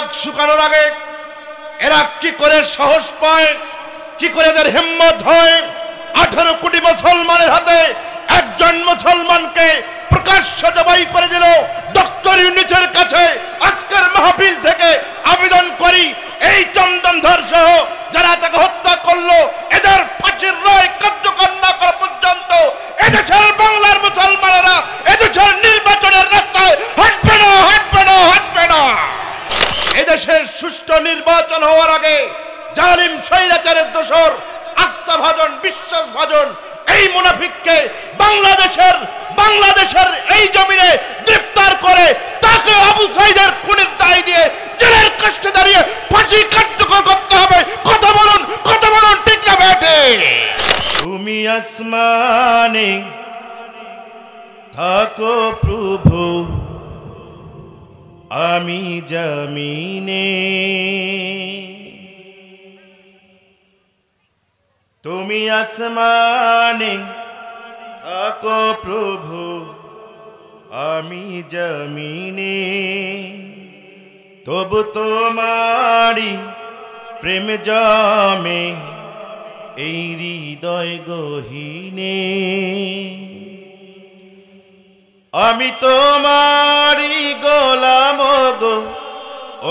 নাক শুকানোর আগে এরা কি করে সাহস পায়, কি করে এদের হিম্মত হয় 18 কোটি মুসলমানের হাতে একজন মুসলমানকে প্রকাশ্য জবাই করে দিল। ডক্টর ইউনূসের কাছে আজকের মাহফিল থেকে আবেদন করি, এই চন্দনধর সহ যারা তাকে হত্যা করলো এদের ফাঁসির রায় কার্যকর না করা পর্যন্ত এদেশের বাংলার মুসলমানেরা এদেশের নির্বাচনের রাস্তায় হাঁটবে না, হাঁটবে না, হাঁটবে না। এদেশের সুষ্ঠু নির্বাচন হওয়ার আগে জালিম স্বৈরাচারের দোসর আস্থাভাজন বিশ্বাসভাজন এই মুনাফিককে বাংলাদেশের এই জমিনে গ্রেফতার করে তাকে আবু সাঈদের খুনের দায় দিয়ে জেলের কাছে দাঁড়িয়ে ফাঁসি কার্যকর করতে হবে। কথা বলুন ঠিক না বেঠে? তুমি আসমানে থাকো প্রভু, আমি জমিনে। তুমি আসমানে থাকো প্রভু, আমি জমিনে। তবু তোমারি প্রেম জমে এই হৃদয় গহীনে। আমি তোমারি গোলাম গো,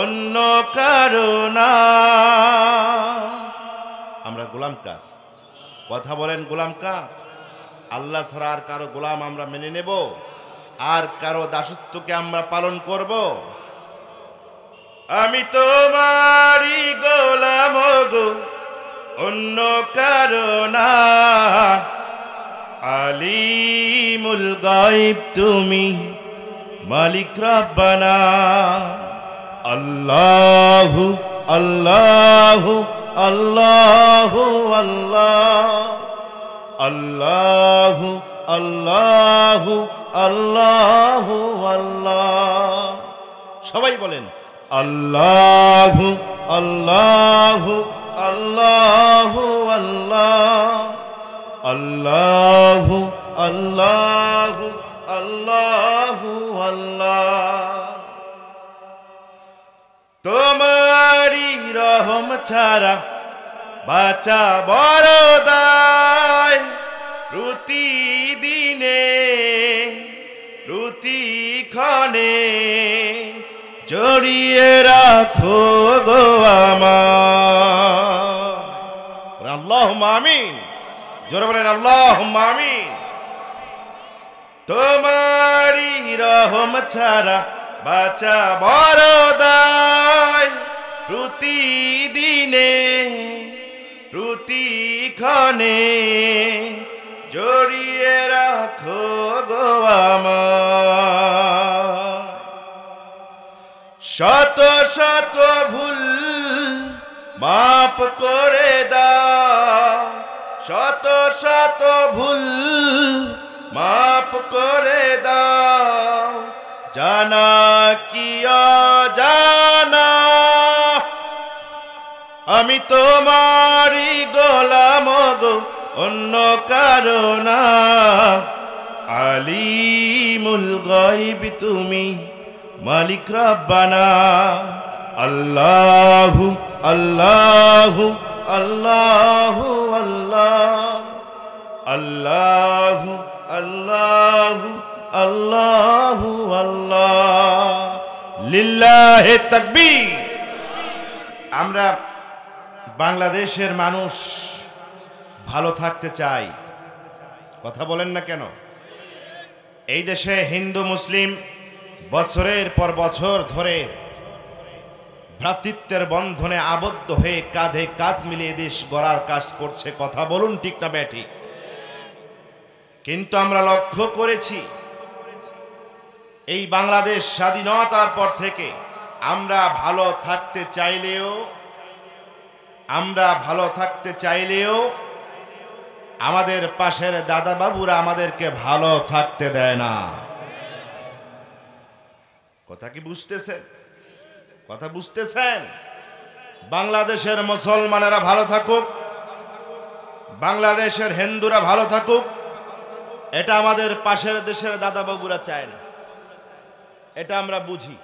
অন্য কারো না। আমরা গোলাম কার? কথা বলেন, গোলাম কার? আল্লাহ ছাড়া আর কারো গোলাম আমরা মেনে নেব? আর কারো দাসত্বকে আমরা পালন করব? আমি তোমারি গোলাম গো, অন্য কারো না। আলিমুল গায়ব তুমি, মালিক রব্বানা। আল্লাহু আল্লাহু আল্লাহু আল্লাহ, আল্লাহু আল্লাহু আল্লাহু আল্লাহ। সবাই বলেন আল্লাহু আল্লাহু আল্লাহু আল্লাহ, আল্লাহু আল্লাহু আল্লাহু আল্লাহ। তোমারি রহম ছাড়া বাঁচা বড় দায়। প্রতিদিনে প্রতিক্ষণে জড়িয়ে রাখো গো আমার। আল্লাহুম্মা আমিন। জোরে বলেন আল্লাহুম্মা আমিন। তোমারি রহম ছাড়া বাঁচা বড় দায়। প্রতিদিনে প্রতিক্ষণে জড়িয়ে রাখো গো আমার। শত শত ভুল মাপ করে দাও, শত শত ভুল মাপ করে দাও। জানা কি অজানা আমি তোমারি গোলাম গো, অন্য কারো না। আলিমুল গায়ব তুমি, মালিক রব্বানা। আল্লাহু আল্লাহু আল্লাহু আল্লাহ, আল্লাহু আল্লাহু আল্লাহু আল্লাহ। লিল্লাহে তাকবীর। আমরা বাংলাদেশের মানুষ ভালো থাকতে চাই। কথা বলেন না কেন? এই দেশে হিন্দু মুসলিম বছরের পর বছর ধরে ভ্রাতৃত্বের বন্ধনে আবদ্ধ হয়ে কাঁধে কাঁধ মিলিয়ে দেশ গড়ার কাজ করছে। কথা বলুন ঠিক না ব্যাঠিক? কিন্তু আমরা লক্ষ্য করেছি এই বাংলাদেশ স্বাধীনতার পর থেকে আমরা ভালো থাকতে চাইলেও আমাদের পাশের দাদা বাবুরা আমাদেরকে ভালো থাকতে দেয় না। কথা কি বুঝতেছেন? কথা বুঝতেছেন? বাংলাদেশের মুসলমানেরা ভালো থাকুক, বাংলাদেশের হিন্দুরা ভালো থাকুক, এটা আমাদের পাশের দেশের দাদা বাবুরা চায় না। এটা আমরা বুঝি।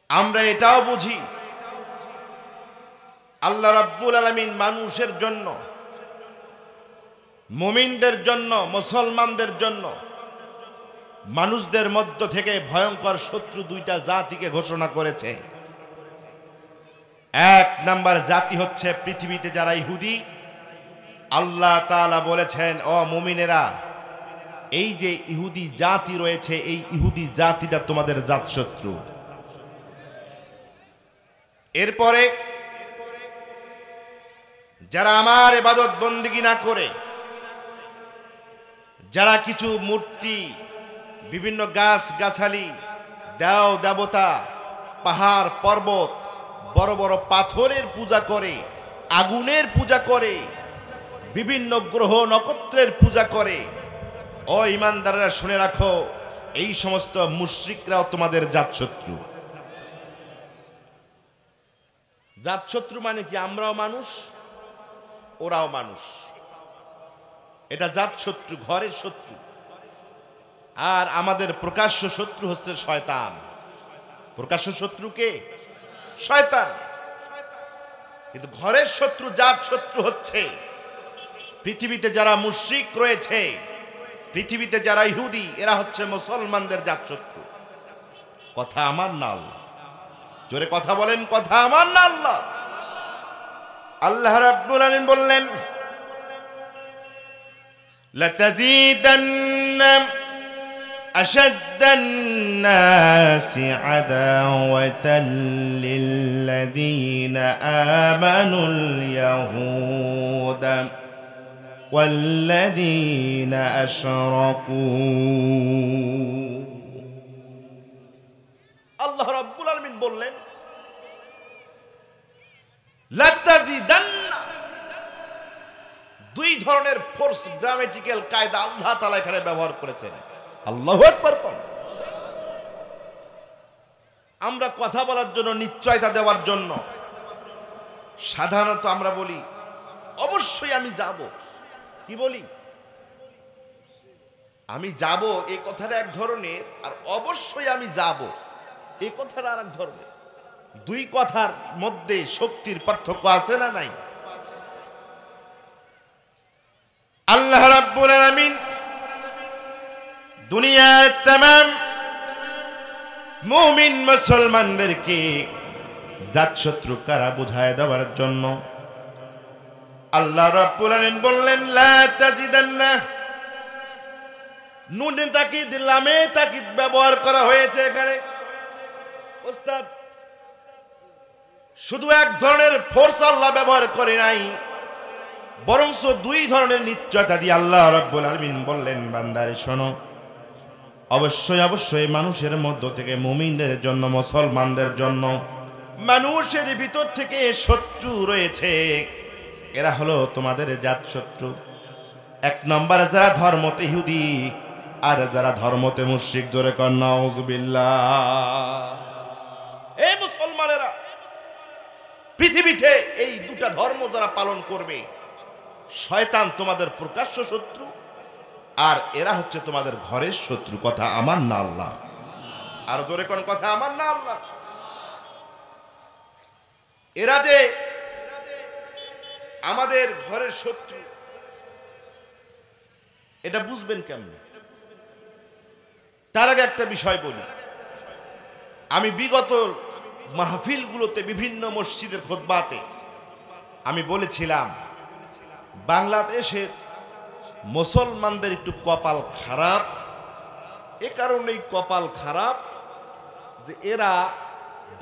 আমরা এটাও বুঝি আল্লাহ রাব্বুল আলামিন মানুষের জন্য, মুমিনদের জন্য, মুসলমানদের জন্য মানুষদের মধ্য থেকে ভয়ঙ্কর শত্রু দুইটা জাতিকে ঘোষণা করেছে। এক নাম্বার জাতি হচ্ছে পৃথিবীতে যারা ইহুদি। আল্লাহ তাআলা বলেছেন, ও মুমিনেরা, এই যে ইহুদি জাতি রয়েছে, এই ইহুদি জাতিটা তোমাদের জাতশত্রু। এরপরে যারা আমার ইবাদত বন্দেগী না করে, যারা কিছু মূর্তি, বিভিন্ন গাছ গাছালি, দেও দেবতা, পাহাড় পর্বত, বড় বড় পাথরের পূজা করে, আগুনের পূজা করে, বিভিন্ন গ্রহ নক্ষত্রের পূজা করে, ও ঈমানদাররা শুনে রাখো, এই সমস্ত মুশরিকরাও তোমাদের জাতশত্রু। জাতশত্রু মানে কি? আমরাও মানুষ, ওরাও মানুষ। এটা জাতশত্রু, ঘরের শত্রু। আর আমাদের প্রকাশ্য শত্রু হচ্ছে শয়তান। প্রকাশ্য শত্রু কে? শয়তান। কিন্তু ঘরের শত্রু, জাতশত্রু হচ্ছে পৃথিবীতে যারা মুশরিক রয়েছে, পৃথিবীতে যারা ইহুদি, এরা হচ্ছে মুসলমানদের জাতশত্রু। কথা আমার না আল্লাহ? জোরে কথা বলেন, কথা আমার না আল্লাহ? আল্লাহ রাব্বুল আলামিন বললেন, লাতাযীদান্না আশাদ্দান নাসি আদাওয়াতাল লিল্লাযীনা আমানুল ইয়াহুদা ওয়াল্লাযীনা আশরাকু। আল্লাহ রাব্বুল আলামিন বললেন, লাতাযীদান্না। দুই ধরনের ফোর্স, গ্রামেটিক্যাল কায়দা আল্লাহ তাআলা এখানে ব্যবহার করেছেন। আল্লাহু আকবার। আমরা কথা বলার জন্য, নিশ্চয়তা দেওয়ার জন্য সাধারণত আমরা বলি অবশ্যই আমি যাব। কি বলি? আমি যাব, এই কথাটা এক ধরনের, আর অবশ্যই আমি যাব এই কথাটা আর এক ধরনের। দুই কথার মধ্যে শক্তির পার্থক্য আছে না নাই? আল্লাহ রাব্বুল আলামিন দুনিয়ার तमाम মুমিন মুসলমানদেরকে জাতশত্রু কারা বুঝায় দেওয়ার জন্য আল্লাহ রাব্বুল আলামিন বললেন, লা তাজিদান্না। নুনে তাকিদ, লামে তাকিদ ব্যবহার করা হয়েছে এখানে। ওস্তাদ, শুধু এক ধরনের ফোর্স আল্লাহ ব্যবহার করে নাই, বরং দুই ধরনের নিশ্চয়তা দিয়ে আল্লাহ রাব্বুল আলামিন বললেন, বান্দারে শোনো, অবশ্যই অবশ্যই মানুষের মধ্য থেকে, মুমিনদের জন্য, মুসলমানদের জন্য, মানুষের ভিতর থেকে শত্রু রয়েছে। এরা হলো তোমাদের জাতশত্রু। এক নম্বরে যারা ধর্মতে ইহুদি, আর যারা ধর্মতে মুশরিক। জোরে কর নাউযুবিল্লাহ। এই মুসলমানেরা, পৃথিবীতে এই দুটা ধর্ম যারা পালন করবে, শয়তান তোমাদের প্রকাশ্য শত্রু, আর এরা হচ্ছে তোমাদের ঘরের শত্রু। কথা আমার না আল্লাহ? আর জোরে কোন কথা আমার না আল্লাহ? এরা যে আমাদের ঘরের শত্রু, এটা বুঝবেন কেমন? তার আগে একটা বিষয় বলি। আমি বিগত মাহফিলগুলোতে, বিভিন্ন মসজিদের খুতবাতে আমি বলেছিলাম, বাংলাদেশের মুসলমানদের একটু কপাল খারাপ। এ কারণেই কপাল খারাপ যে এরা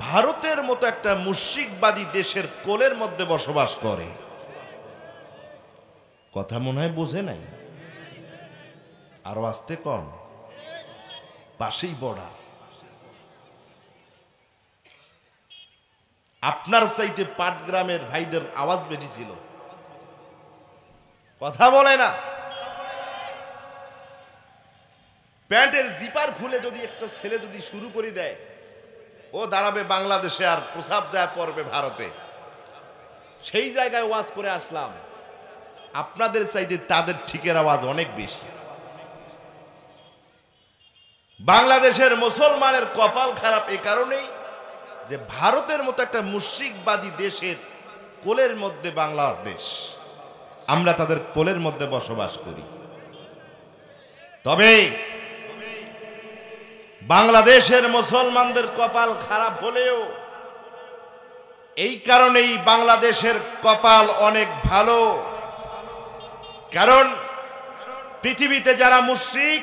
ভারতের মতো একটা মুশরিকবাদী দেশের কোলের মধ্যে বসবাস করে। কথা মনে হয় বোঝে নাই? আরো আসতে কম, পাশেই বর্ডার। আপনার চাইতে পাটগ্রামের ভাইদের আওয়াজ বেশি ছিল, কথা বলে না। প্যান্টের জিপার খুলে যদি একটা ছেলে যদি শুরু করে দেয়, ও দাঁড়াবে বাংলাদেশে আর প্রসাব যায় পড়বে ভারতে। সেই জায়গায় ওয়াজ করে আসলাম, আপনাদের চাইতে তাদের ঠিকের আওয়াজ অনেক বেশি। বাংলাদেশের মুসলমানের কপাল খারাপ এই কারণেই যে ভারতের মতো একটা মুশরিকবাদী দেশের কোলের মধ্যে বাংলাদেশ, আমরা তাদের কোলের মধ্যে বসবাস করি। তবে বাংলাদেশের মুসলমানদের কপাল খারাপ হলেও এই কারণেই বাংলাদেশের কপাল অনেক ভালো, কারণ পৃথিবীতে যারা মুশরিক,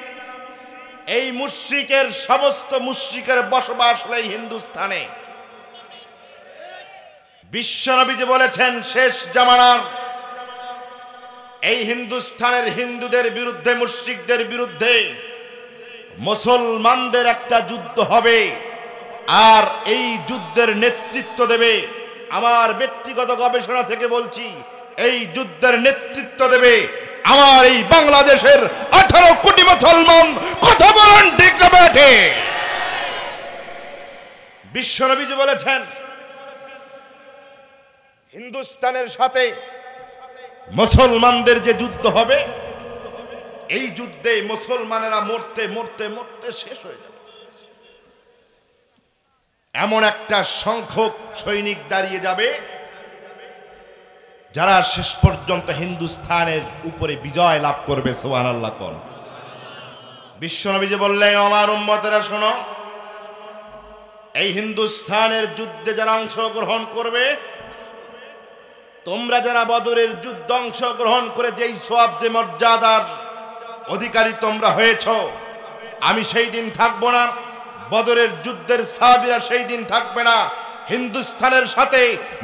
এই মুশরিকের সমস্ত মুশরিকের বসবাস হলো হিন্দুস্তানে। বিশ্বনবীজি বলেছেন শেষ জামানার এই হিন্দুস্তানের হিন্দুদের বিরুদ্ধে, মুশরিকদের বিরুদ্ধে মুসলমানদের একটা যুদ্ধ হবে, আর এই যুদ্ধের নেতৃত্ব দেবে, আমার ব্যক্তিগত গবেষণা থেকে বলছি, এই যুদ্ধের নেতৃত্ব দেবে আমার এই বাংলাদেশের 18 কোটি মুসলমান। কথা বলেন ঠিক না বেঠে? বিশ্বনবীজি বলেছেন হিন্দুস্তানের সাথে মুসলমানদের যে যুদ্ধ হবে, এই যুদ্ধে মুসলমানেরা মরতে মরতে মরতে শেষ হয়ে যাবে। এমন একটা সংখ্যক সৈনিক দাঁড়িয়ে যাবে যারা শেষ পর্যন্ত হিন্দুস্তানের উপরে বিজয় লাভ করবে। সুবহানাল্লাহ কোন। বিশ্বনবীজি বললেন আমার উম্মতেরা শোনো, এই হিন্দুস্তানের যুদ্ধে যারা অংশগ্রহণ করবে, তোমরা যারা বদরের যুদ্ধে অংশগ্রহণ করে যেই সওয়াব যে মর্যাদার অধিকারী তোমরা হয়েছ, আমি সেই দিন থাকবো না, বদরের যুদ্ধের সাহাবীরা সেই দিন থাকবে না। হিন্দুস্তানের সাথে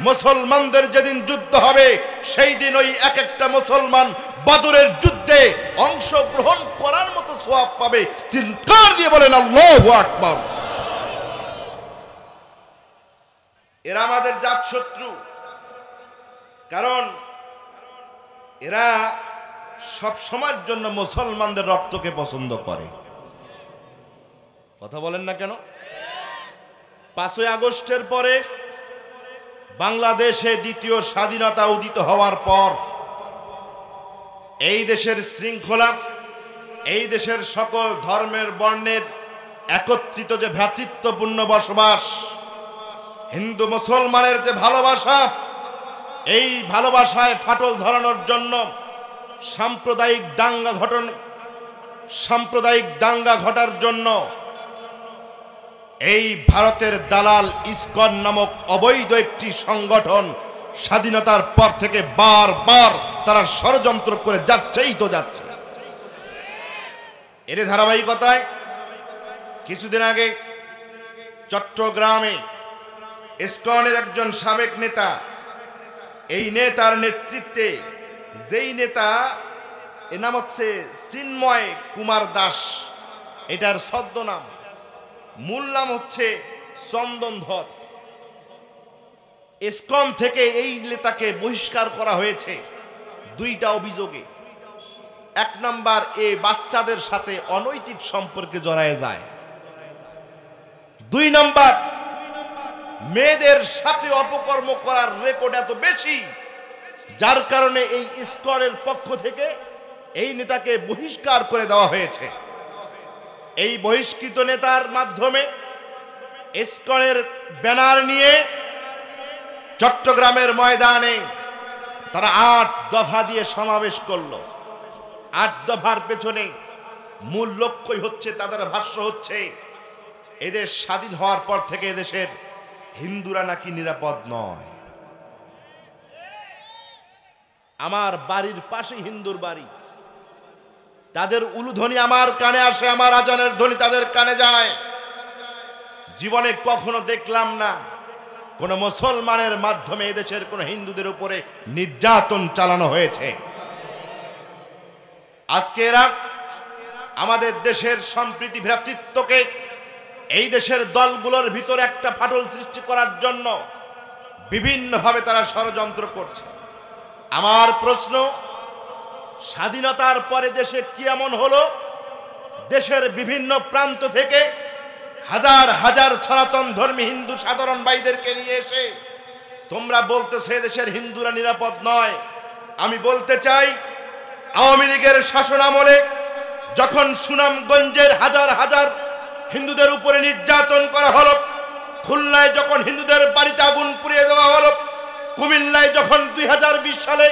মুসলমানদের যেদিন যুদ্ধ হবে, সেই দিন ওই এক একটা মুসলমান বদরের যুদ্ধে অংশগ্রহণ করার মতো সওয়াব পাবে। চিৎকার দিয়ে বলেন আল্লাহু আকবার। এরা আমাদের জাত শত্রু, কারণ এরা সব সময়ের জন্য মুসলমানদের রক্তকে পছন্দ করে। কথা বলেন না কেন? 5ই আগস্টের পরে বাংলাদেশে দ্বিতীয় স্বাধীনতা উদিত হওয়ার পর এই দেশের শৃঙ্খলা, এই দেশের সকল ধর্মের বর্ণের একত্রিত যে ভ্রাতৃত্বপূর্ণ বসবাস, হিন্দু মুসলমানের যে ভালোবাসা, এই ভালোবাসায় ফাটল ধরানোর জন্য সাম্প্রদায়িক দাঙ্গা ঘটার জন্য এই ভারতের দালাল ইসকন নামক অবৈধ একটি সংগঠন স্বাধীনতার পর থেকে বারবার তারা ষড়যন্ত্র করে যাচ্ছেই তো যাচ্ছে। এর ধারাবাহিকতায় কিছুদিন আগে চট্টগ্রামে ইসকনের একজন সাবেক নেতা, এই নেতার নেতৃত্বে, যেই নেতা, এর নাম হচ্ছে চিন্ময় কুমার দাস, এটার ছদ্মনাম, মূল নাম হচ্ছে চন্দনধর। ইসকন থেকে এই নেতাকে বহিষ্কার করা হয়েছে 2টা অভিযোগে। 1 নাম্বার, এ বাচ্চাদের সাথে অনৈতিক সম্পর্কে জড়ায় যায়। 2 নাম্বার, মেয়েদের সাথে অপকর্ম করার রেকর্ড এত বেশি, যার কারণে এই ইসকনের পক্ষ থেকে এই নেতাকে বহিষ্কার করে দেওয়া হয়েছে। এই বহিষ্কৃত নেতার মাধ্যমে ইসকনের ব্যানার নিয়ে চট্টগ্রামের ময়দানে তারা 8 দফা দিয়ে সমাবেশ করলো। 8 দফার পেছনে মূল লক্ষ্যই হচ্ছে, তাদের ভাষ্য হচ্ছে, এদেশ স্বাধীন হওয়ার পর থেকে এদেশের হিন্দুরা নাকি নিরাপদ নয়। আমার বাড়ির পাশে হিন্দুর বাড়ি, তাদের উলুধ্বনি আমার কানে আসে, আমার আজানের ধ্বনি তাদের কানে যায়। জীবনে কখনো দেখলাম না কোন মুসলমানের মাধ্যমে এদেশের কোন হিন্দুদের উপরে নির্যাতন চালানো হয়েছে। আজকে এরা আমাদের দেশের সম্প্রীতি ভ্রাতৃত্বকে, এই দেশের দলগুলোর ভিতরে একটা ফাটল সৃষ্টি করার জন্য বিভিন্নভাবে তারা ষড়যন্ত্র করছে। আমার প্রশ্ন, স্বাধীনতার পরে দেশে কি এমন হলো, দেশের বিভিন্ন প্রান্ত থেকে হাজার হাজার সনাতন ধর্মী হিন্দু সাধারণ ভাইদেরকে নিয়ে এসে তোমরা বলতেছো দেশের হিন্দুরা নিরাপদ নয়। আমি বলতে চাই, আওয়ামী লীগের শাসন আমলে যখন সুনামগঞ্জের হাজার হাজার হিন্দুদের উপরে নির্যাতন করা হলো, খুলনায় যখন হিন্দুদের বাড়িতে আগুন পুড়িয়ে দেওয়া হলো, কুমিল্লায় যখন 2020 সালে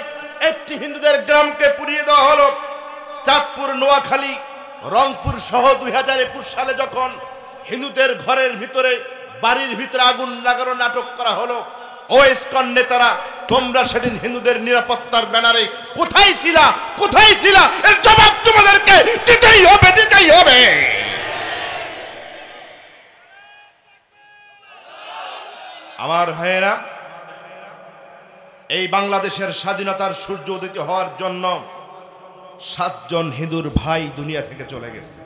একটি হিন্দুদের গ্রামকে পুড়িয়ে দেওয়া হলো, চাঁদপুর, নোয়াখালী, রংপুর সহ 2021 সালে যখন হিন্দুদের ঘরের ভিতরে, বাড়ির ভিতরে আগুন লাগানো নাটক করা হলো, ও ইসকন নেতারা তোমরা সেদিন হিন্দুদের নিরাপত্তার ব্যানারে কোথায় ছিলা? কোথায় ছিলা? এর জবাব তোমাদেরকে দিতেই হবে, দিতেই হবে। আমার ভাইয়েরা, এই বাংলাদেশের স্বাধীনতার সূর্য উদিত হওয়ার জন্য 7 জন হিন্দুর ভাই দুনিয়া থেকে চলে গেছে।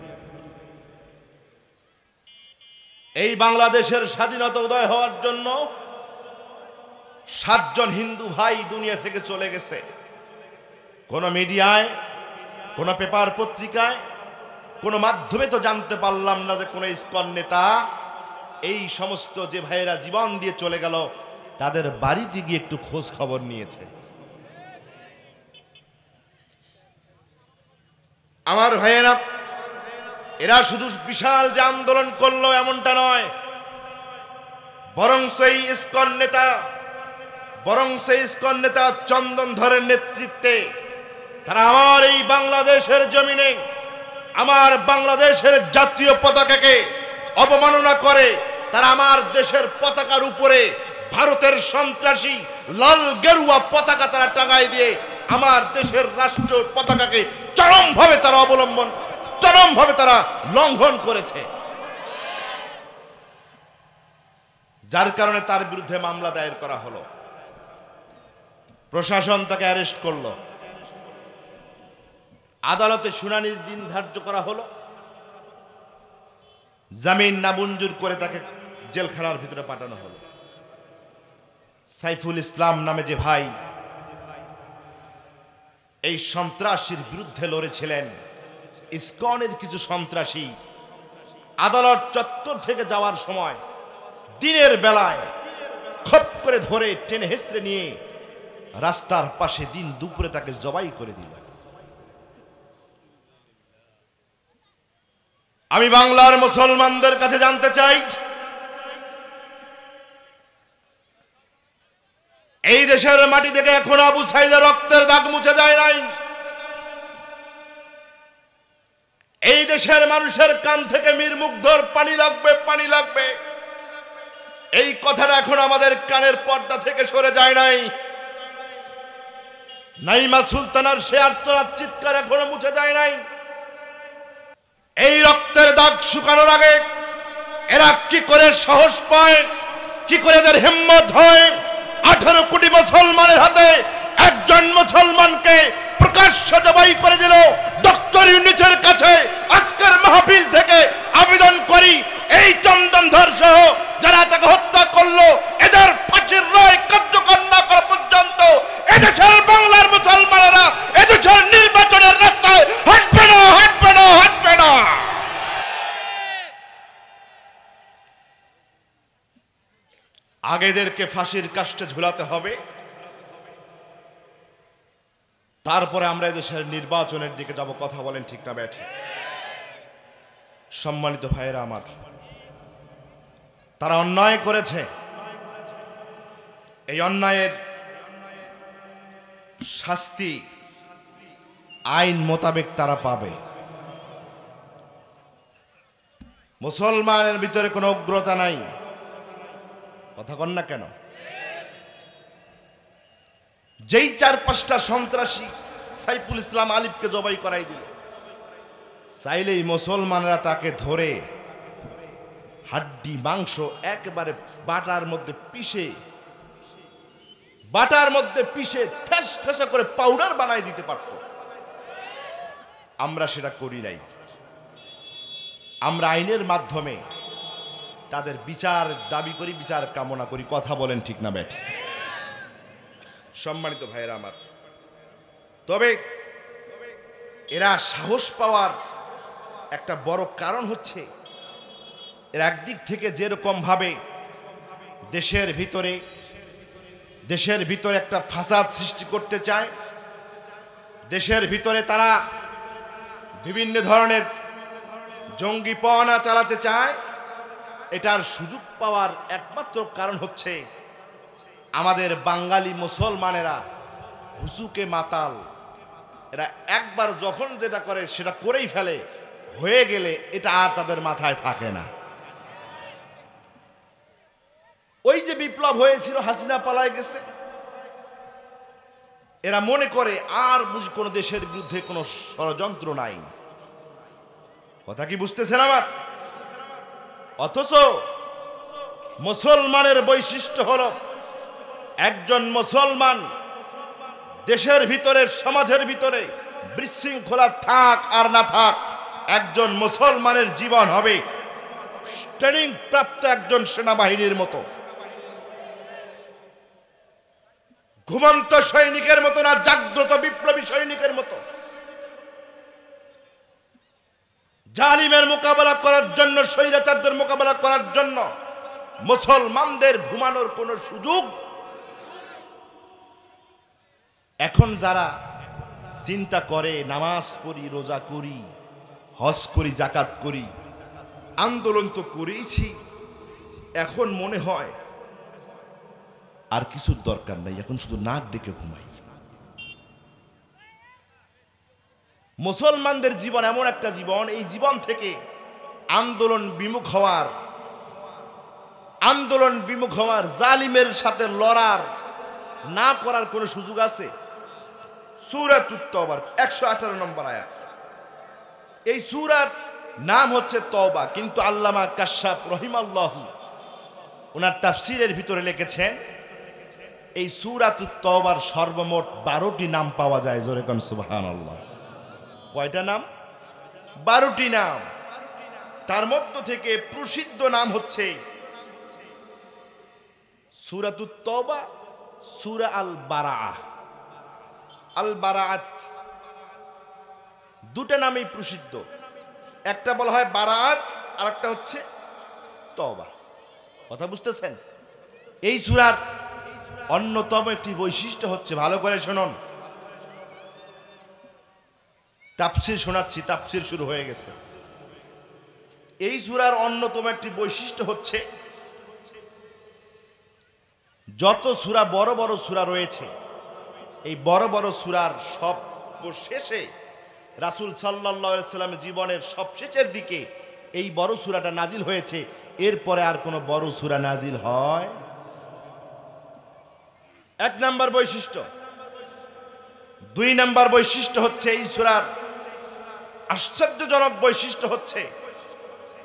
এই বাংলাদেশের স্বাধীনতা উদয় হওয়ার জন্য 7 জন হিন্দু ভাই দুনিয়া থেকে চলে গেছে। কোন মিডিয়ায়, কোন পেপার পত্রিকায়, কোন মাধ্যমে তো জানতে পারলাম না যে কোন ইসকন নেতা এই সমস্ত যে ভাইয়েরা জীবন দিয়ে চলে গেল তাদের বাড়িতে গিয়ে একটু খোঁজ খবর নিয়েছে। আমার ভাইয়েরা, এরা শুধু বিশাল যে আন্দোলন করলো এমনটা নয়, বরং সেই ইসকন নেতা চন্দন ধরের নেতৃত্বে তারা আমার এই বাংলাদেশের জমিনে, আমার বাংলাদেশের জাতীয় পতাকাকে অবমাননা করে। তারা আমার দেশের পতাকার উপরে ভারতের সন্ত্রাসী লাল গেরুয়া পতাকা তারা টাঙায় দিয়ে আমার দেশের রাষ্ট্র পতাকাকে চরমভাবে তারা লঙ্ঘন করেছে, যার কারণে তার বিরুদ্ধে মামলা দায়ের করা হলো। প্রশাসন তাকে অ্যারেস্ট করলো, আদালতে শুনানির দিন ধার্য করা হলো, জামিন নামঞ্জুর করে তাকে জেলখানার ভিতরে পাঠানো হলো। সাইফুল ইসলাম নামে যে ভাই এই সন্ত্রাসীর বিরুদ্ধে লড়েছিলেন, ইসকনের কিছু সন্ত্রাসী আদালত চত্বর থেকে যাওয়ার সময় দিনের বেলায় খপ করে ধরে টেনে হেঁচড়ে নিয়ে রাস্তার পাশে দিন দুপুরে তাকে জবাই করে দিল। আমি বাংলার মুসলমানদের কাছে জানতে চাই, এই দেশের মাটি থেকে এখন আবু সাইদের রক্তের দাগ মুছে যায় নাই। এই দেশের মানুষের কান থেকে মীর মুগ্ধর পানি লাগবে, পানি লাগবে, এই কথাটা এখন আমাদের কানের পর্দা থেকে সরে যায় নাই। নাইমা সুলতানার সে আর্তনাদ চিৎকার এখনো মুছে যায় নাই। এই রক্তের দাগ শুকানোর আগে এরা কি করে সাহস পায়, কি করে এদের হিম্মত হয় 18 কোটি মুসলমানের হাতে একজন মুসলমানকে প্রকাশ্য জবাই করে দিল। ডক্টর ইউনূসের কাছে আজকের মাহফিল থেকে আবেদন করি, এই চন্দনধর সহ যারা তাকে হত্যা করলো এদের ফাঁসির রায় কার্যকর না করা পর্যন্ত এদেশের বাংলার মুসলমানেরা এদেশের নির্বাচনের রাস্তায় হাঁটবে না, হাঁটবে না, হাঁটবে না। আগেদেরকে ফাঁসির কাস্টে ঝুলাতে হবে, তারপরে আমরা এদেশের নির্বাচনের দিকে যাব। কথা বলেন ঠিক না ব্যাঠি? সম্মানিত ভাইয়েরা আমার, তারা অন্যায় করেছে, এই অন্যায়ের শাস্তি আইন মোতাবেক তারা পাবে। মুসলমানের ভিতরে কোনো উগ্রতা নাই, কথা কন না কেন? যেই 4-5টা সন্ত্রাসী সাইফুল ইসলাম আলিফকে জবাই করাই দিল, চাইলেই মুসলমানরা তাকে ধরে হাড্ডি মাংস একেবারে বাটার মধ্যে পিষে ঠেস ঠেসা করে পাউডার বানাই দিতে পারত। আমরা সেটা করি নাই। আমরা আইনের মাধ্যমে তাদের বিচার দাবি করি, বিচার কামনা করি। কথা বলেন ঠিক না ব্যাঠি? সম্মানিত ভাইয়েরা আমার, তবে এরা সাহস পাওয়ার একটা বড় কারণ হচ্ছে এর একদিক থেকে যেরকম ভাবে দেশের ভিতরে একটা ফাসাদ সৃষ্টি করতে চায়, দেশের ভিতরে তারা বিভিন্ন ধরনের জঙ্গিপনা চালাতে চায়, এটার সুযোগ পাওয়ার একমাত্র কারণ হচ্ছে আমাদের বাঙালি মুসলমানেরা হুজুকে মাতাল। এরা একবার যখন যেটা করে সেটা করেই ফেলে, হয়ে গেলে এটা আর তাদের মাথায় থাকে না। ওই যে বিপ্লব হয়েছিল, হাসিনা পালায় গেছে, এরা মনে করে আর বুঝি কোনো দেশের বিরুদ্ধে কোনো ষড়যন্ত্র নাই। কথা কি বুঝতেছেন আমার? অথচ মুসলমানের বৈশিষ্ট্য হলো, একজন মুসলমান দেশের ভিতরে, সমাজের ভিতরে বিশৃঙ্খলা থাক আর না থাক, একজন মুসলমানের জীবন হবে ট্রেনিং প্রাপ্ত একজন সেনাবাহিনীর মতো, ঘুমন্ত সৈনিকের মতো না, জাগ্রত বিপ্লবী সৈনিকের মতো। জালিমের মোকাবেলা করার জন্য, স্বৈরাচারদের মোকাবেলা করার জন্য মুসলমানদের ঘুমানোর কোনো সুযোগ। এখন যারা চিন্তা করে নামাজ পড়ি, রোজা করি, হজ করি, যাকাত করি, আন্দোলন তো করেইছি, এখন মনে হয় আর কিছুর দরকার নাই, এখন শুধু নাক ডেকে ঘুমাই। মুসলমানদের জীবন এমন একটা জীবন, এই জীবন থেকে আন্দোলন বিমুখ হওয়ার, জালিমের সাথে লড়ার, না করার কোনো সুযোগ আছে? সূরাতুত তওবার 118 নম্বর আয়াত। এই সূরার নাম হচ্ছে তওবা, কিন্তু আল্লামা কাশশাফ রহিমাল্লাহু ওনার তাফসীরের ভিতরে লিখেছেন এই সূরাতুত তওবার সর্বমোট 12টি নাম পাওয়া যায়। জোরে কোন সুবহানাল্লাহ। কয়টা নাম? 12টি নাম। তার মধ্য থেকে প্রসিদ্ধ নাম হচ্ছে সূরাতুত তওবা, সূরা আল বারাআহ। আল বারাআত দুটো নামই প্রসিদ্ধ, একটা বলা হয় বারাআত আর একটা হচ্ছে তওবা। কথা বুঝতেছেন? এই সূরার অন্যতম একটি বৈশিষ্ট্য হচ্ছে, ভালো করে শুনুন, তাফসীর শোনাচ্ছি, তাফসীর শুরু হয়ে গেছে। এই সূরার অন্যতম একটি বৈশিষ্ট্য হচ্ছে, যত সূরা, বড় বড় সূরা রয়েছে, এই বড় বড় সূরার সবশেষে রাসূল সাল্লাল্লাহু আলাইহি ওয়াসাল্লামের জীবনের সবশেষের দিকে এই বড় সূরাটা নাজিল হয়েছে। এরপরে আর কোনো বড় সূরা নাজিল হয়? এক নাম্বার বৈশিষ্ট্য। 2 নাম্বার বৈশিষ্ট্য হচ্ছে, এই সূরার আশ্চর্যজনক বৈশিষ্ট্য হচ্ছে,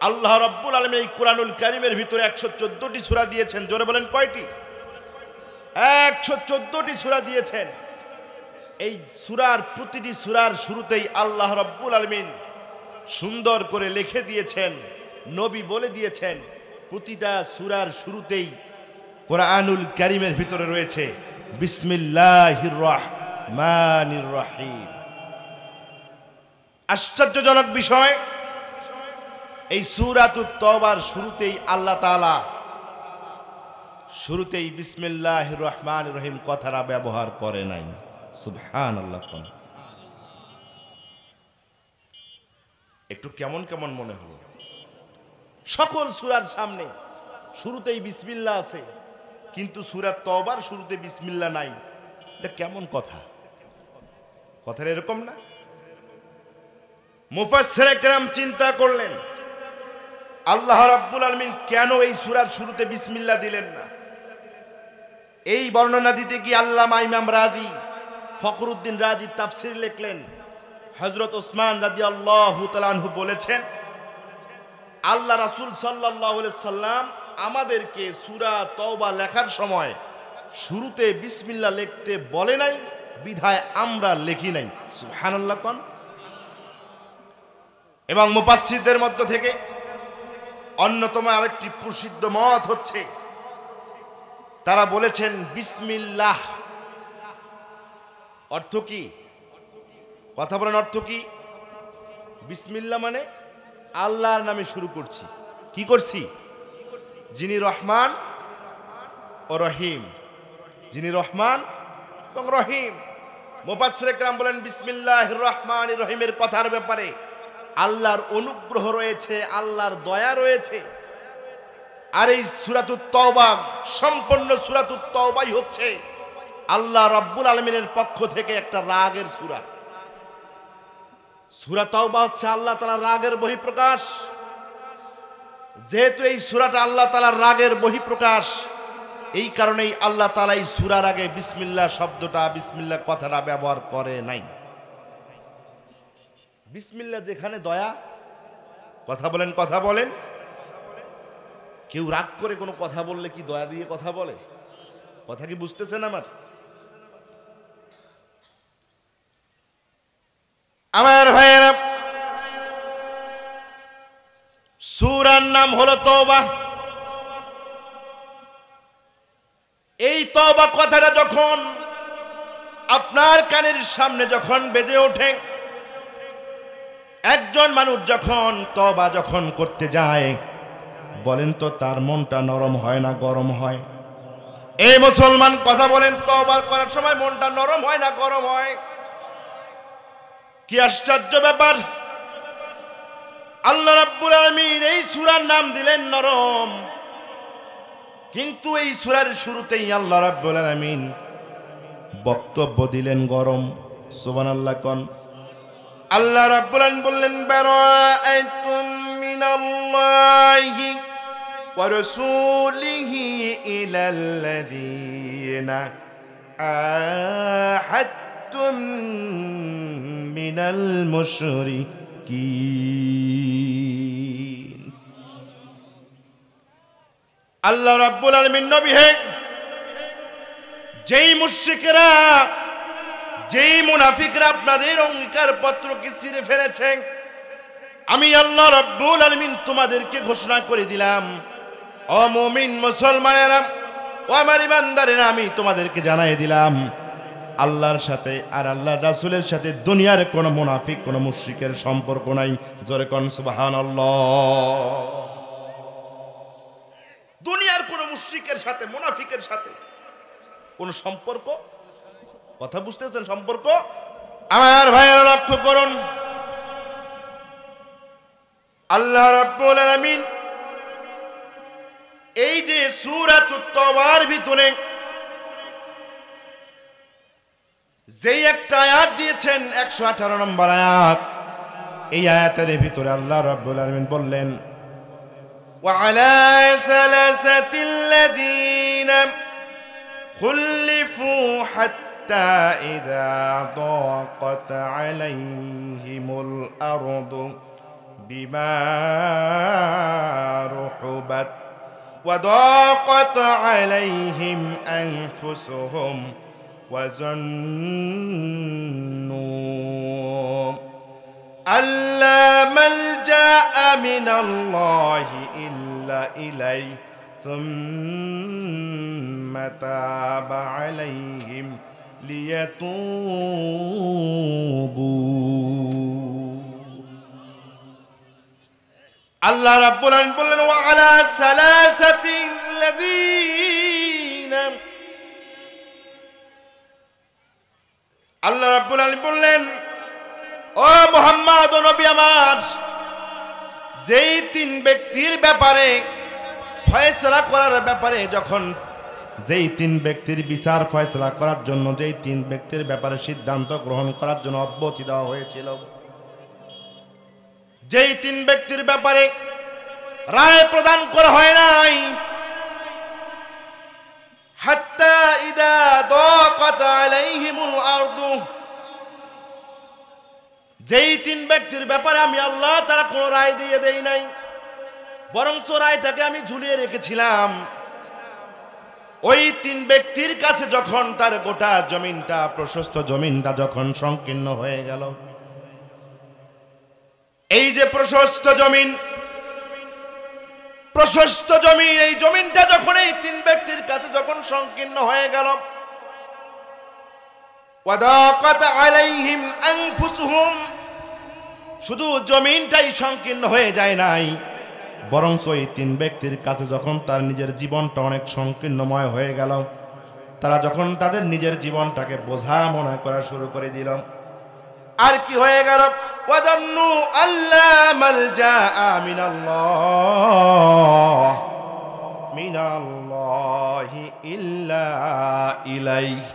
আল্লাহ রাব্বুল আলামিন এই কুরআনুল কারীমের ভিতরে 114টি সূরা দিয়েছেন। জোরে বলেন কয়টি? 114টি সূরা দিয়েছেন। এই সূরার প্রতিটি সূরার শুরুতেই আল্লাহ রাব্বুল আলামিন সুন্দর করে লিখে দিয়েছেন, নবী বলে দিয়েছেন, প্রতিটা সূরার শুরুতেই কুরআনুল কারীমের ভিতরে রয়েছে বিসমিল্লাহির রহমানির রহিম। আশ্চর্যজনক বিষয়, এই সূরাতুত তওবার শুরুতেই আল্লাহ তাআলা শুরুতেই বিসমিল্লাহির রহমানির রহিম কথাটা ব্যবহার করে নাই। সুবহানাল্লাহ। একটু কেমন কেমন মনে হলো? সকল সূরার সামনে শুরুতেই বিসমিল্লাহ আছে, কিন্তু সূরা তওবার শুরুতে বিসমিল্লাহ নাই। এটা কেমন কথা? কথাটা এরকম না? মুফাসসিরে কেরাম চিন্তা করলেন, আল্লাহ রাব্বুল আলামিন কেন এই সূরার শুরুতে বিসমিল্লাহ দিলেন না? এই বর্ণনা দিতে গিয়ে আল্লামা ইমাম রাজি, ফখরুদ্দিন রাজি তাফসীর লিখলেন, হযরত ওসমান রাদিয়াল্লাহু তাআলা আনহু বলেছেন, আল্লাহ রাসূল সাল্লাল্লাহু আলাইহি সাল্লাম আমাদেরকে সূরা তওবা লেখার সময় শুরুতে বিসমিল্লাহ লিখতে বলে নাই, বিধায় আমরা লিখি নাই। সুবহানাল্লাহ কোন। এবং মুফাসসিরদের মধ্য থেকে অন্যতম আরেকটি প্রসিদ্ধ মত হচ্ছে, তারা বলেছেন বিসমিল্লাহ অর্থ কি? কথা বলেন, অর্থ কি? বিসমিল্লাহ মানে আল্লাহর নামে শুরু করছি। কি করছি? যিনি রহমান ও রহিম, যিনি রহমান এবং রহিম। মুফাসসিরে কেরাম বলেন বিসমিল্লাহির রহমানির রহিমের কথার ব্যাপারে আল্লাহর অনুগ্রহ রয়েছে, আল্লাহর দয়া রয়েছে। আর এই সূরাতুত তওবা সম্পূর্ণ সূরাতুত তওবাই হচ্ছে আল্লাহ রাব্বুল আলামিনের পক্ষ থেকে একটা রাগের সূরা। সূরা তওবা হচ্ছে আল্লাহ তাআলার রাগের বহিঃপ্রকাশ। যেহেতু এই সূরাটা আল্লাহ তাআলার রাগের বহিঃপ্রকাশ, এই কারণেই আল্লাহ তাআলা এই সূরার আগে বিসমিল্লাহ শব্দটা, বিসমিল্লাহ কথাটা ব্যবহার করে নাই। বিসমিল্লাহ যেখানে দয়া, কথা বলেন কথা বলেন, কেউ রাগ করে কোনো কথা বললে কি দয়া দিয়ে কথা বলে? কথা কি বুঝতেছেন আমার? আমার ভাইয়েরা, সূরার নাম হলো তওবা। এই তওবা কথাটা যখন আপনার কানের সামনে যখন বেজে ওঠে, একজন মানুষ যখন তওবা যখন করতে যায়, বলেন তো তার মনটা নরম হয় না গরম হয়? এই মুসলমান কথা বলেন, তওবা করার সময় মনটা নরম হয় না গরম হয়? কি আশ্চর্য ব্যাপার! আল্লাহ রাব্বুল আলামিন এই সূরার নাম দিলেন নরম, কিন্তু এই সূরার শুরুতেই আল্লাহ রাব্বুল আলামিন বক্তব্য দিলেন গরম। সুবহানাল্লাহ কোন। আল্লাহ রাব্বুল আলামিন বললেন, বারাআতুম মিনাল্লাহি ওয়া রাসূলিহি ইলাল্লাযীনা আহাদতুম মিনাল মুশরিকিন। আল্লাহ রাব্বুল আলামিন নবী হে, যেই মুশরিকরা, যেই মুনাফিকরা আপনাদের অঙ্গীকার পত্রকে ছিঁড়ে ফেলেছে, আমি আল্লাহ রাব্বুল আলামিন তোমাদেরকে ঘোষণা করে দিলাম, ও মুমিন মুসলমানেরা, ও আমার ইমানদারেরা, আমি তোমাদেরকে জানাই দিলাম, আল্লাহর সাথে আর আল্লাহর রাসূলের সাথে দুনিয়ার কোন মুনাফিক, কোন মুশরিকের সম্পর্ক নাই। জোরে কোন সুবহানাল্লাহ। দুনিয়ার কোন মুশরিকের সাথে, মুনাফিকের সাথে কোন সম্পর্ক, কথা বুঝতেছেন? সম্পর্ক আমার ভাইয়েরা লক্ষ্য করুন, আল্লাহ রাব্বুল আলামিন এই যে সূরাতুত তওবার ভিতরে যেই একটা আয়াত দিয়েছেন, 118 নম্বর আয়াত, এই আয়াতের ভিতরে আল্লাহ রাব্বুল আলামিন বললেন, ওয়া আলা সালাসাতিল্লাযীনা খুলিফু হাত্তা ইযা দাকাত আলাইহিমুল আরদু বিমা রুহুবাত ওয়া দাকাত আলাইহিম আনফুসুহুম ওয়া যান্নু আল্লা মালজাআ মিনাল্লাহি ইল্লা ইলাইহি থুম্মা তাবা আলাইহিম লিয়াতুবু। আল্লাহ রাব্বুল আলামিন বললেন, ওয়া আলা সালাসাতিল্লাযীনা, আল্লাহ রাব্বুল আলামিন বললেন, ও মুহাম্মদ ও নবী আমার, যেই তিন ব্যক্তির ব্যাপারে ফয়সালা করার ব্যাপারে, যখন যেই তিন ব্যক্তির বিচার ফয়সালা করার জন্য, যেই তিন ব্যক্তির ব্যাপারে সিদ্ধান্ত গ্রহণ করার জন্য অব্যাহতি দেওয়া হয়েছিল, যেই তিন ব্যক্তির ব্যাপারে রায় প্রদান করা হয় নাই, হাত্তা ইদা দাকাত আলাইহিমুল আরদু, যেই তিন ব্যক্তির ব্যাপারে আমি আল্লাহ তাআলা কোনো রায় দিয়ে দেই নাই, বরং রায়টাকে আমি ঝুলিয়ে রেখেছিলাম। ওই তিন ব্যক্তির কাছে যখন তার গোটা জমিনটা, প্রশস্ত জমিনটা যখন সংকীর্ণ হয়ে গেল, এই যে প্রশস্ত জমিন, প্রশস্ত জমিন, এই জমিনটা যখন এই তিন ব্যক্তির কাছে যখন সংকীর্ণ হয়ে গেল, ওয়াদাকাত আলাইহিম আনফুসুহুম, শুধু জমিনটাই সংকীর্ণ হয়ে যায় নাই, বরং ওই তিন ব্যক্তির কাছে যখন তার নিজের জীবনটা অনেক সংকীর্ণময় হয়ে গেল, তারা যখন তাদের নিজের জীবনটাকে বোঝা মনে করা শুরু করে দিল, আর কি হয়ে গেল, ওয়াজান্নু আল্লা মালজাআ মিনাল্লাহ মিনাল্লাহি ইল্লা ইলাইহি।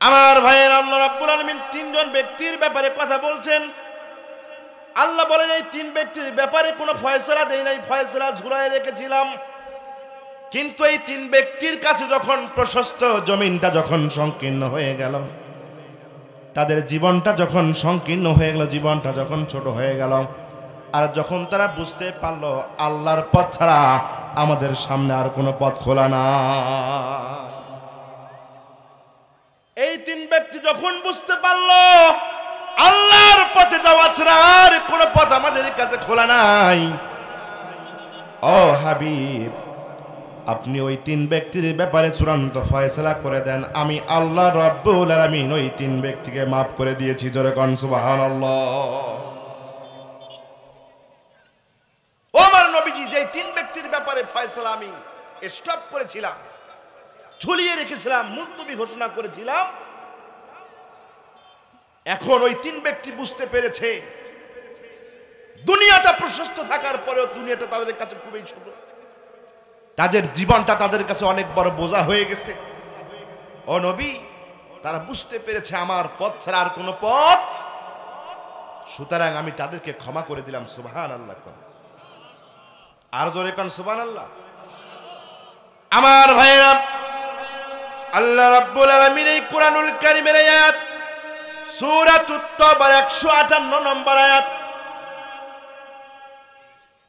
আমার ভাইয়ের, আল্লাহ রাব্বুল আলামিন তিনজন ব্যক্তির ব্যাপারে কথা বলছেন। আল্লাহ বলেন এই তিন ব্যক্তির ব্যাপারে কোনো ফয়সালা দেই নাই, ফয়সালা ঝুলায় রেখেছিলাম। কিন্তু এই তিন ব্যক্তির কাছে যখন প্রশস্ত জমিনটা যখন সংকীর্ণ হয়ে গেল, তাদের জীবনটা যখন সংকীর্ণ হয়ে গেল, জীবনটা যখন ছোট হয়ে গেল, আর যখন তারা বুঝতে পারলো আল্লাহর পথ ছাড়া আমাদের সামনে আর কোনো পথ খোলা না, এই তিন ব্যক্তি যখন বুঝতে পারলো আল্লাহর পথে যাওয়া ছাড়া আর কোনো পথ আমাদের কাছে খোলা নাই, ও হাবিব আপনি ওই তিন ব্যক্তির ব্যাপারে চূড়ান্ত ফয়সালা করে দেন। আমি আল্লাহ রাব্বুল আলামিন ওই তিন ব্যক্তিকে মাফ করে দিয়েছি। জোরে কোন সুবহানাল্লাহ। ও আমার নবীজি, যে তিন ব্যক্তির ব্যাপারে ফয়সালা আমি স্টপ করেছিলাম, ঝুলিয়ে রেখেছিলাম, মুলতবি ঘোষণা করেছিলাম, এখন ওই তিন ব্যক্তি বুঝতে পেরেছে দুনিয়াটা প্রশস্ত থাকার পরেও দুনিয়াটা তাদের কাছে খুবই ছোট, তাদের জীবনটা তাদের কাছে অনেক বড় বোঝা হয়ে গেছে। ও নবী, তারা বুঝতে পেরেছে আমার পথ ছাড়া আর কোনো পথ, সুতরাং আমি তাদেরকে ক্ষমা করে দিলাম। সুবহানাল্লাহ। আর জোরে কোন সুবহানাল্লাহ। আমার ভাইরা, আল্লাহ রাব্বুল আলামিন এই কুরআনুল কারীমের আয়াত সূরাতুত তাওবার 158 নম্বর আয়াত,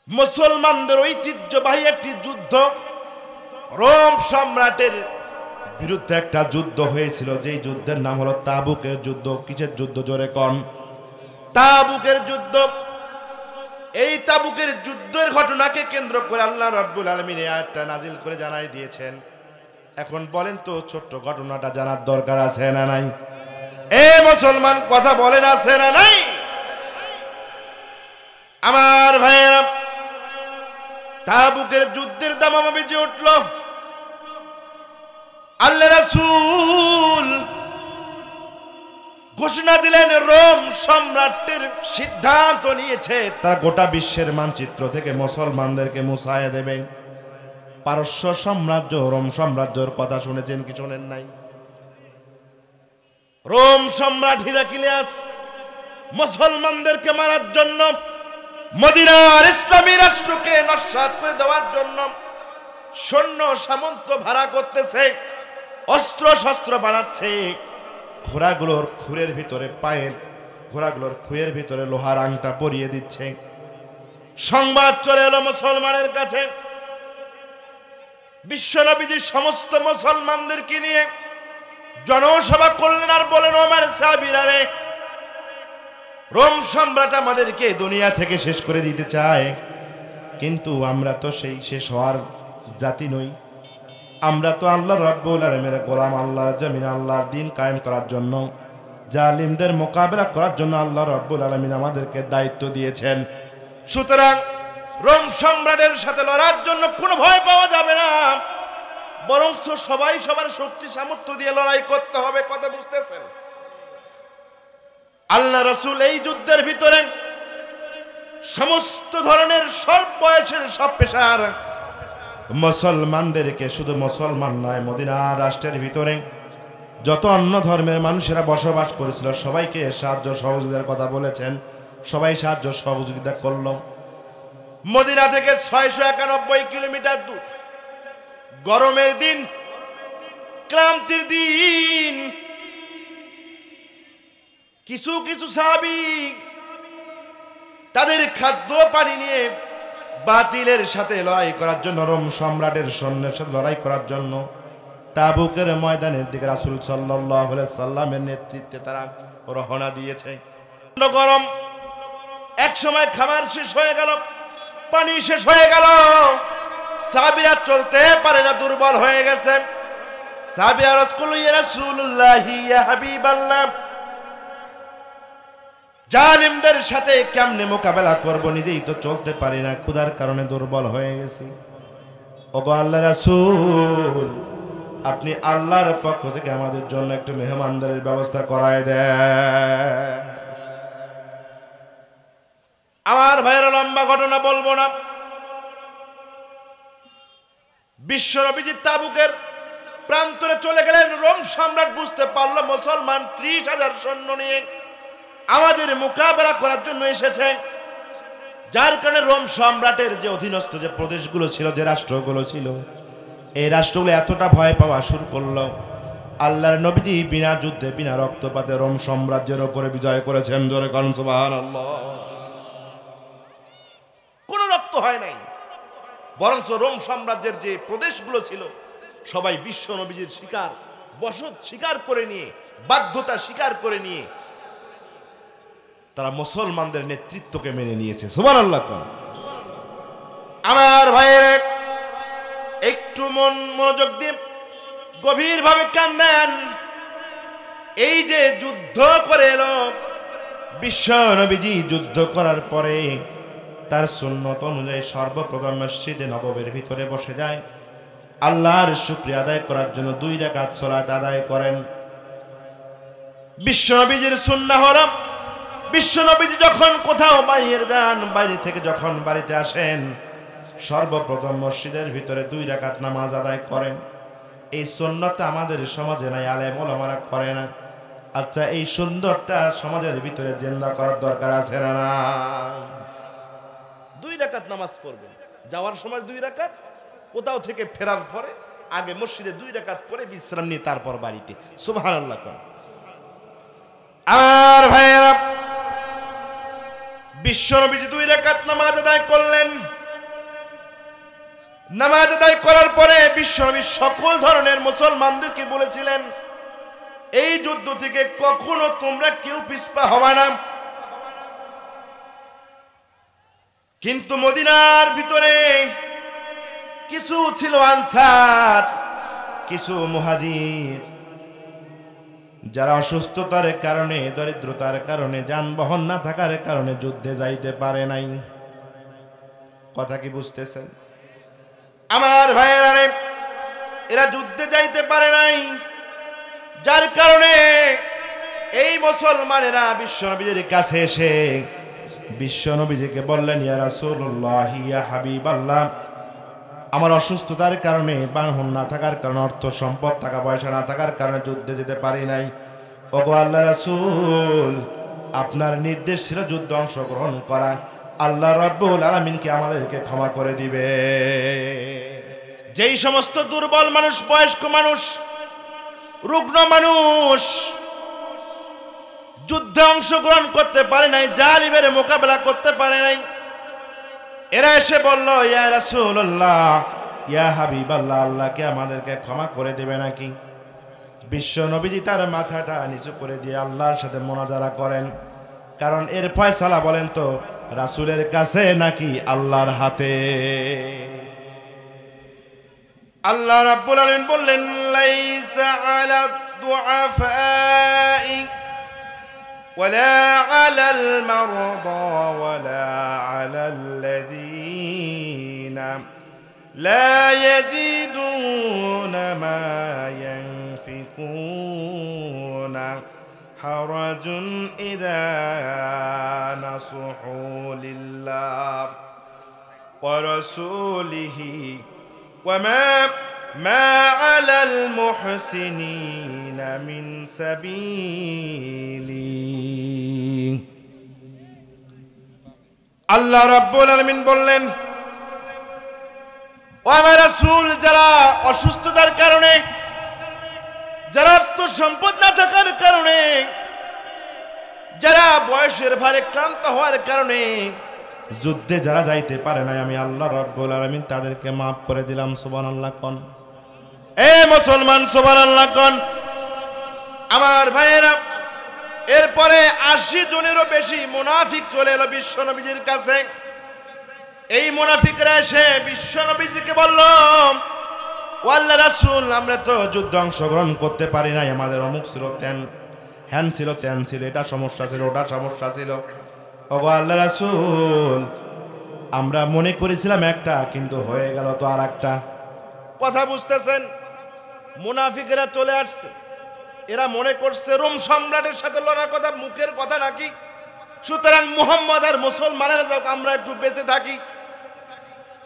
মুসলমানদের ঐতিহ্যবাহী একটি যুদ্ধ, রোম সম্রাটের বিরুদ্ধে একটা যুদ্ধ হয়েছিল, যেই যুদ্ধের নাম হলো তাবুকের যুদ্ধ। কিসের যুদ্ধ? জোরে কোন। তাবুকের যুদ্ধ। এই তাবুকের যুদ্ধের ঘটনাকে কেন্দ্র করে আল্লাহ রাব্বুল আলামিন এই আয়াতটা নাজিল করে জানাই দিয়েছেন। এখন বলেন তো, ছোট্ট ঘটনাটা জানার দরকার আছে না নাই? এ মুসলমান, কথা বলেন আছে না নাই? আমার ভাইয়েরা, তাবুকের যুদ্ধের দামামা বেজে উঠল। আল্লাহ রাসূল ঘোষণা দিলেন, রোম সম্রাটের সিদ্ধান্ত নিয়েছে তারা গোটা বিশ্বের মানচিত্র থেকে মুসলমানদেরকে মুছায়া দেবে। পারস্য সাম্রাজ্য, রোম সাম্রাজ্যের কথা শুনেছেন কি শোনেন নাই? রোম সম্রাট হিরাক্লিয়াস মুসলমানদেরকে মারার জন্য, মদিনার ইসলামী রাষ্ট্রকে নস্যাৎ করে দেওয়ার জন্য সৈন্য সামন্ত ভাড়া করতেছে, অস্ত্র শস্ত্র বানাচ্ছে, ঘোড়াগুলোর খুরের ভিতরে পায়ের ঘোড়াগুলোর খুয়ের ভিতরে লোহার আংটা পরিয়ে দিচ্ছে। সংবাদ চলে এলো মুসলমানের কাছে। বিশ্বনবীজি সমস্ত মুসলমানদেরকে নিয়ে জনসভা করলেন আর বলেন, ওমর সাহাবীরা রে, রোম সম্রাট আমাদেরকে দুনিয়া থেকে শেষ করে দিতে চায়, কিন্তু আমরা তো সেই শেষ হওয়ার জাতি নই। আমরা তো আল্লাহ রাব্বুল আলামিনের গোলাম। আল্লাহর জমিনে আল্লাহর দ্বীন কায়েম করার জন্য, জালিমদের মোকাবেলা করার জন্য আল্লাহ রাব্বুল আলামিন আমাদেরকে দায়িত্ব দিয়েছেন। সুতরাং রোম সম্রাটের সাথে লড়ার জন্য কোনো ভয় পাওয়া যাবে না, বরং সবাই সবার শক্তি সামর্থ্য দিয়ে লড়াই করতে হবে। কথা বুঝতেছেন? আল্লাহ রাসূল এই যুদ্ধের ভিতরে সমস্ত ধরনের সব বয়সের সব পেশার মুসলমানদেরকে, শুধু মুসলমান নয়, মদিনা রাষ্ট্রের ভিতরে যত অন্য ধর্মের মানুষেরা বসবাস করেছিল সবাইকে সাহায্য সহযোগিতার কথা বলেছেন। সবাই সাহায্য সহযোগিতা করল। মদিনা থেকে 691 কিলোমিটার দূর, গরমের দিন, ক্লান্তির দিন, কিছু কিছু সাহাবী তাদের খাদ্য পানি নিয়ে বাতিলের সাথে লড়াই করার জন্য, রোম সম্রাটের সৈন্যের সাথে লড়াই করার জন্য তাবুকের ময়দানের দিকে রাসূল সাল্লাল্লাহু আলাইহি সাল্লামের নেতৃত্বে তারা রওনা দিয়েছে। গরম, এক সময় খাবার শেষ হয়ে গেল, পানি শেষ হয়ে গেল, সাহাবীরা চলতে পারে না, দুর্বল হয়ে গেছে। সাহাবীরা আরজ করল, ইয়া রাসূলুল্লাহ, ইয়া হাবিবাল্লাহ, জালিমদের সাথে কেমনে মোকাবেলা করব, নিজেই তো চলতে পারি না, ক্ষুধার কারণে দুর্বল হয়ে গেছি। ওগো আল্লাহর রাসূল, আপনি আল্লাহর পক্ষ থেকে আমাদের জন্য একটু মেহমানদারির ব্যবস্থা করায় দেন। আমার ভাইয়েরা, লম্বা ঘটনা বলবো না, বিশ্বনবীজি তাবুকের প্রান্তরে চলে গেলেন। রোম সম্রাট বুঝতে পারলো মুসলমান 30,000 সৈন্য নিয়ে আমাদের মোকাবেলা করার জন্য এসেছে, যার কারণে রোম সম্রাটের যে অধীনস্থ যে প্রদেশগুলো ছিল, যে রাষ্ট্রগুলো ছিল, এই রাষ্ট্রগুলো এতটা ভয় পাওয়া শুরু করলো। আল্লাহর নবীজি বিনা যুদ্ধে বিনা রক্তপাতে রোম সাম্রাজ্যের উপরে বিজয় করেছেন। জোরে কারণ সুবহানাল্লাহ। কোনো রক্ত হয় নাই, বরঞ্চ রোম সাম্রাজ্যের যে প্রদেশগুলো ছিল সবাই বিশ্ব নবীজির শিকার, বসত স্বীকার করে নিয়ে, বাধ্যতা স্বীকার করে নিয়ে তারা মুসলমানদের নেতৃত্বকে মেনে নিয়েছে। সুবহানাল্লাহ। আমার ভাইয়ের একটু মনোযোগ দিয়ে গভীরভাবে কান্দেন। এই যে যুদ্ধ করে এলো বিশ্ব নবীজি, যুদ্ধ করার পরে তার সুন্নত অনুযায়ী সর্বপ্রথম মসজিদে নববীর ভিতরে বসে যায়, আল্লাহর শুকরিয়া আদায় করার জন্য 2 রাকাত সালাত আদায় করেন। বিশ্ব নবীজির সুন্নাহ হলো বিশ্ব নবীজি যখন কোথাও বাইরে যান, বাইরে থেকে যখন বাড়িতে আসেন, সর্বপ্রথম মসজিদের ভিতরে 2 রাকাত নামাজ আদায় করেন। এই সুন্নতটা আমাদের সমাজে নাই, আলেম ওলামারা করে না। আচ্ছা, এই সুন্দরটা সমাজের ভিতরে জিন্দা করার দরকার আছে না? 2 রাকাত নামাজ পড়বেন, যাওয়ার সময় 2 রাকাত, কোথাও থেকে ফেরার পরে আগে মসজিদে 2 রাকাত পরে বিশ্রাম নিয়ে তারপর বাড়িতে। সুবহানাল্লাহ। আর ভাইয়েরা, বিশ্ব নবীজি 2 রাকাত নামাজ আদায় করলেন। নামাজ আদায় করার পরে বিশ্বনবী সকল ধরনের মুসলমানদেরকে বলেছিলেন, এই যুদ্ধ থেকে কখনো তোমরা কেউ পিছপা হবে না। কিন্তু মদিনার ভিতরে কিছু ছিল আনসার, কিছু মুহাজির, যারা অসুস্থতার কারণে, দরিদ্রতার কারণে, যানবাহন না থাকার কারণে যুদ্ধে যাইতে পারে নাই। কথা কি বুঝতেছেন আমার ভাইয়েরা? এরা যুদ্ধে যাইতে পারে নাই, যার কারণে এই মুসলমানেরা বিশ্বনবীর কাছে এসে বিশ্বনবীজিকে বললেন, ইয়া রাসূলুল্লাহ, ইয়া হাবিবাল্লাহ, আমার অসুস্থতার কারণে, বাহন না থাকার কারণে, অর্থ সম্পদ টাকা পয়সা না থাকার কারণে যুদ্ধে যেতে পারি নাই। ওগো আল্লাহ রাসূল, আপনার নির্দেশ ছিল যুদ্ধে অংশগ্রহণ করা, আল্লাহ রাব্বুল আলামিনকে আমাদেরকে ক্ষমা করে দিবে। যেই সমস্ত দুর্বল মানুষ, বয়স্ক মানুষ, রুগ্ন মানুষ যুদ্ধে অংশগ্রহণ করতে পারে নাই, জালিমের মোকাবেলা করতে পারে নাই, এরা এসে বলল, ইয়া রাসূলুল্লাহ, ইয়া হাবিবাল্লাহ, আল্লাহকে আমাদেরকে ক্ষমা করে দিবে নাকি? বিশ্ব নবীজি তার মাথাটা নিচু করে দিয়ে আল্লাহর সাথে মোনাজারা করেন, কারণ এর ফয়সালা বলেন তো রাসূলের কাছে নাকি আল্লাহর হাতে? আল্লাহ রাব্বুল আলামিন বললেন, লাইসা আলা দুআফাই ولا على المرضى ولا على الذين لا يجدون ما ينفقون حرج إذا نصحوا لله ورسوله وما على المحسنين من سبيل। আল্লাহ রাব্বুল আলামিন বললেন, ও আমার রাসূল, যারা অসুস্থতার কারণে, যারা অর্থ সম্পদ না থাকার কারণে, যারা বয়সের ভারে ক্লান্ত হওয়ার কারণে যুদ্ধে যারা যাইতে পারে না, আমি আল্লাহ রাব্বুল আলামিন তাদেরকে মাফ করে দিলাম। সুবহানাল্লাহ কোন এ মুসলমান, সুবহানাল্লাহ কোন। আমার ভাইয়েরা, এরপরে 80 জনেরও বেশি মুনাফিক চলে এলো বিশ্ব নবীজির কাছে। এই মুনাফিকরা এসে বিশ্ব নবীজিকে বলল, ও আল্লাহর রাসূল, আমরা তো যুদ্ধে অংশগ্রহণ করতে পারি নাই, আমাদের অমুক ছিল, হ্যান ছিল, ত্যান ছিল, এটা সমস্যা ছিল, ওটা সমস্যা ছিল। ওগো আল্লাহর রাসূল, আমরা মনে করেছিলাম একটা, কিন্তু হয়ে গেল তো আর একটা। কথা বুঝতেছেন? মুনাফিকরা চলে আসছে, এরা মনে করছে রোম সম্রাটের সাথে লড়ার কথা মুখের কথা নাকি, সুতরাং মুহাম্মদ আর মুসলমানেরা যাক, আমরা একটু বেঁচে থাকি।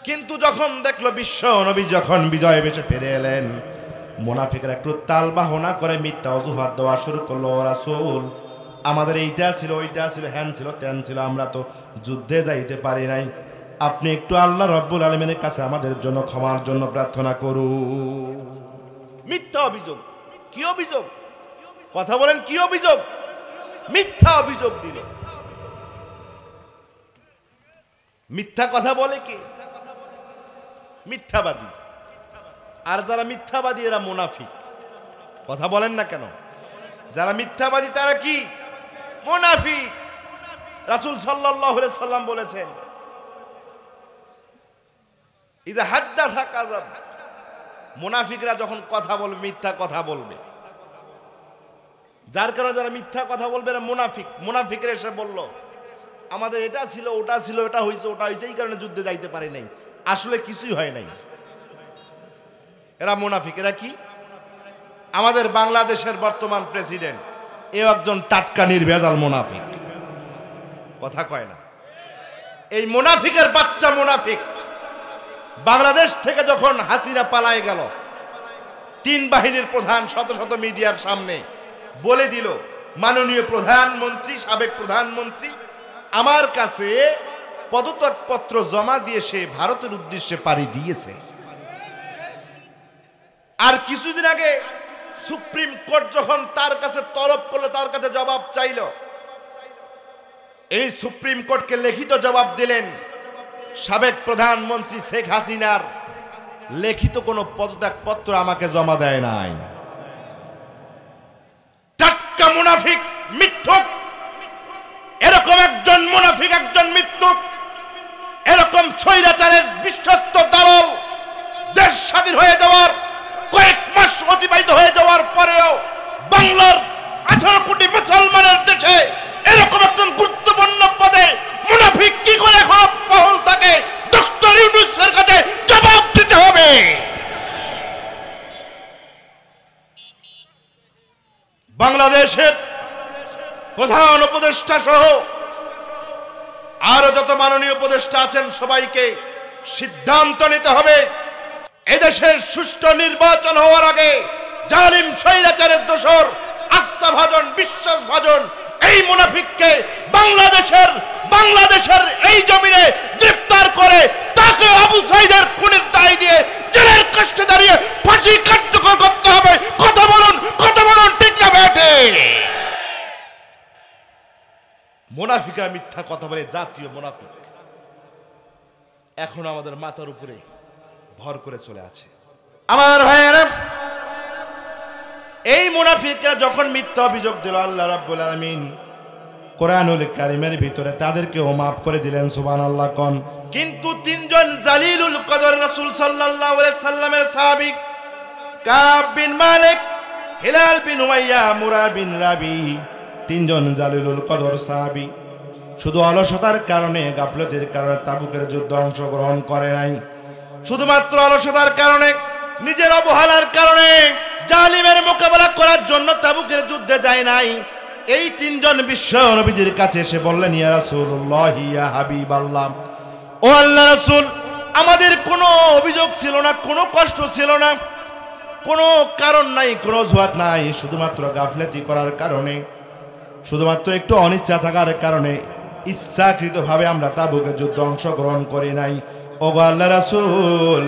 কিন্তু যখন দেখলো বিশ্ব নবী যখন বিজয় বেশে ফিরে এলেন, মুনাফিকরা একটু তাল বাহনা করে মিথ্যা অজুহাত দেওয়া শুরু করলো। রাসূল, আমাদের এইটা ছিল, ওইটা ছিল, হ্যান ছিল, ত্যান ছিল, আমরা তো যুদ্ধে যাইতে পারি নাই, আপনি একটু আল্লাহ রাব্বুল আলামিনের কাছে আমাদের জন্য ক্ষমার জন্য প্রার্থনা করুন। মিথ্যা অভিযোগ। কি অভিযোগ? কথা বলেন, কি অভিযোগ? মিথ্যা অভিযোগ দিল। মিথ্যা কথা বলে কে? মিথ্যাবাদী। আর যারা মিথ্যাবাদী এরা মুনাফিক। কথা বলেন না কেন? যারা মিথ্যাবাদী তারা কি? মুনাফিক। রাসূল সাল্লাল্লাহু আলাইহি সাল্লাম বলেছেন, ইযা হাদ্দাসা কাযাব। মুনাফিকরা যখন কথা বলবে মিথ্যা কথা বলবে। যার কারণে যারা মিথ্যা কথা বলবে এরা মুনাফিক। মুনাফিকরা এসে বলল, আমাদের এটা ছিল, ওটা ছিল, এটা হয়েছে, ওটা হয়েছে, এই কারণে যুদ্ধে যাইতে পারি নাই, আসলে কিছুই হয় নাই। এরা মুনাফিক। এরা কি? আমাদের বাংলাদেশের বর্তমান প্রেসিডেন্ট এও একজন টাটকা নির্ভেজাল মুনাফিক। কথা কয় না। এই মুনাফিকের বাচ্চা মুনাফিক বাংলাদেশ থেকে যখন হাসিনা পালায় গেল, তিন বাহিনীর প্রধান শত শত মিডিয়ার সামনে বলে দিল, মাননীয় প্রধানমন্ত্রী, সাবেক প্রধানমন্ত্রী আমার কাছে পদত্যাগপত্র জমা দিয়ে সে ভারতের উদ্দেশ্যে পাড়ি দিয়েছে। আর কিছুদিন আগে সুপ্রিম কোর্ট যখন তার কাছে তলব করলো, তার কাছে জবাব চাইল, এই সুপ্রিম কোর্টকে লিখিত জবাব দিলেন, সাবেক প্রধানমন্ত্রী শেখ হাসিনার লিখিত কোনো পদত্যাগপত্র আমাকে জমা দেয় নাই। টাটকা মুনাফিক, মিথ্যুক। এরকম একজন মুনাফিক, একজন মিথ্যুক, এরকম স্বৈরাচারের বিশ্বস্ত দালাল দেশ স্বাধীন হয়ে যাওয়ার কয়েক মাস অতিবাহিত হয়ে যাওয়ার পরেও বাংলার 18 কোটি মুসলমানের দেশে এরকম একজন গুরুত্বপূর্ণ পদে মুনাফিক কি করে এখনো বহাল থাকে? ডক্টর ইউনূসের কাছে জবাব দিতে হবে। বাংলাদেশের প্রধান উপদেষ্টা সহ আরো যত মাননীয় উপদেষ্টা আছেন সবাইকে সিদ্ধান্ত নিতে হবে, এদেশের সুষ্ঠু নির্বাচন হওয়ার আগে জালিম স্বৈরাচারের দোসর, আস্থাভাজন, বিশ্বাসভাজন এই মুনাফিককে বাংলাদেশের এই জমিনে গ্রেফতার করে তাকে আবু সাঈদের খুনের দায় দিয়ে জেলের কাছে দাঁড়িয়ে ফাঁসি কার্যকর করতে হবে। কথা বলুন, কথা বলুন, ঠিক না বেঠে? মুনাফিকরা মিথ্যা কথা বলে, জাতীয় মুনাফিক এখন আমাদের মাথার উপরে ভর করে চলে আছে। আমার ভাইয়েরা, এই মুনাফিকরা যখন মিথ্যা অভিযোগ দিল, আল্লাহ রাব্বুল আলামিন কোরআনুল কারীমের ভিতরে তাদেরকেও মাফ করে দিলেন। সুবহানাল্লাহ কোন। কিন্তু তিনজন জালিলুল কদর রাসূল সাল্লাল্লাহু আলাইহি সাল্লামের সাহাবী কাব বিন মালিক, হিলাল বিন উমাইয়া, মুরা বিন রাবি, তিনজন জালিলুল কদর সাহাবী শুধু অলসতার কারণে, গাফলতের কারণে তাবুকের যুদ্ধে অংশগ্রহণ করে নাই। শুধুমাত্র অলসতার কারণে, নিজের অবহেলার কারণে জালিমের মোকাবেলা করার জন্য তাবুকের যুদ্ধে যায় নাই। এই তিনজন বিশ্ব নবীজির কাছে এসে বললেন, ইয়া রাসূলুল্লাহ, ইয়া হাবিবাল্লাহ, ও আল্লাহর রাসূল, আমাদের কোনো অভিযোগ ছিল না, কোনো কষ্ট ছিল না, কোনো কারণ নাই, কোনো অজুহাত নাই, শুধুমাত্র গাফলতি করার কারণে, শুধুমাত্র একটু অনিচ্ছা থাকার কারণে ইচ্ছাকৃতভাবে আমরা তাবুকের যুদ্ধে অংশগ্রহণ করি নাই। ওগো আল্লাহর রাসূল,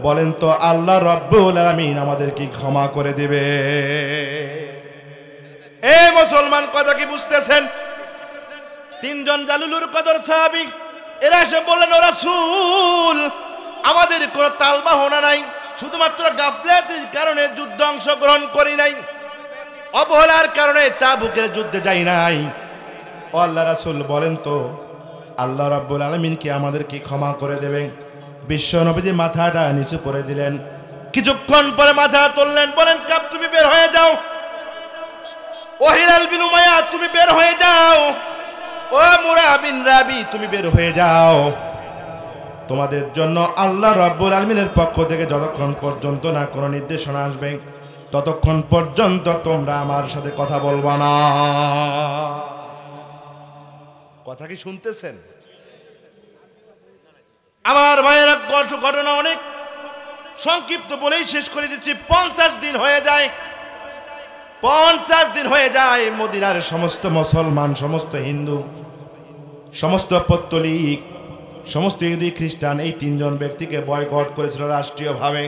বলেন তো আল্লাহ রাব্বুল আলামিন আমাদের কি ক্ষমা করে দিবে? এই মুসলমান, কথা কি বুঝতেছেন? তিনজন জালিলুল কদর সাহাবী এরা এসে বললেন, ও রাসূল, আমাদের কোনো তালবাহনা নাই, শুধুমাত্র গাফলতির কারণে যুদ্ধে অংশগ্রহণ করি নাই, অবহেলার কারণে তাবুকের যুদ্ধে যাই নাই। ও আল্লাহ রাসূল, বলেন তো আল্লাহ রাব্বুল আলামিন কি আমাদের কি ক্ষমা করে দেবেন? বিশ্ব নবীজি মাথাটা নিচু করে দিলেন। কিছুক্ষণ পরে মাথা তুললেন, বলেন, কাব তুমি বের হয়ে যাও, ও হিলাল বিন উমাইয়া তুমি বের হয়ে যাও, ও মুরা বিন রাবি তুমি বের হয়ে যাও। তোমাদের জন্য আল্লাহ রাব্বুল আলামিনের পক্ষ থেকে যতক্ষণ পর্যন্ত না কোনো নির্দেশনা আসবে ততক্ষণ পর্যন্ত তোমরা আমার সাথে কথা বলবা না। কথা কি শুনতেছেন? আমার ভাইয়েরা, ঘটনা অনেক সংক্ষিপ্ত বলেই শেষ করে দিচ্ছি। 50 দিন হয়ে যায়, 50 দিন হয়ে যায় মদিনার সমস্ত মুসলমান, সমস্ত হিন্দু, সমস্ত পৌত্তলিক, সমস্ত ইহুদি খ্রিস্টান এই তিনজন ব্যক্তিকে বয়কট করেছিল রাষ্ট্রীয়ভাবে।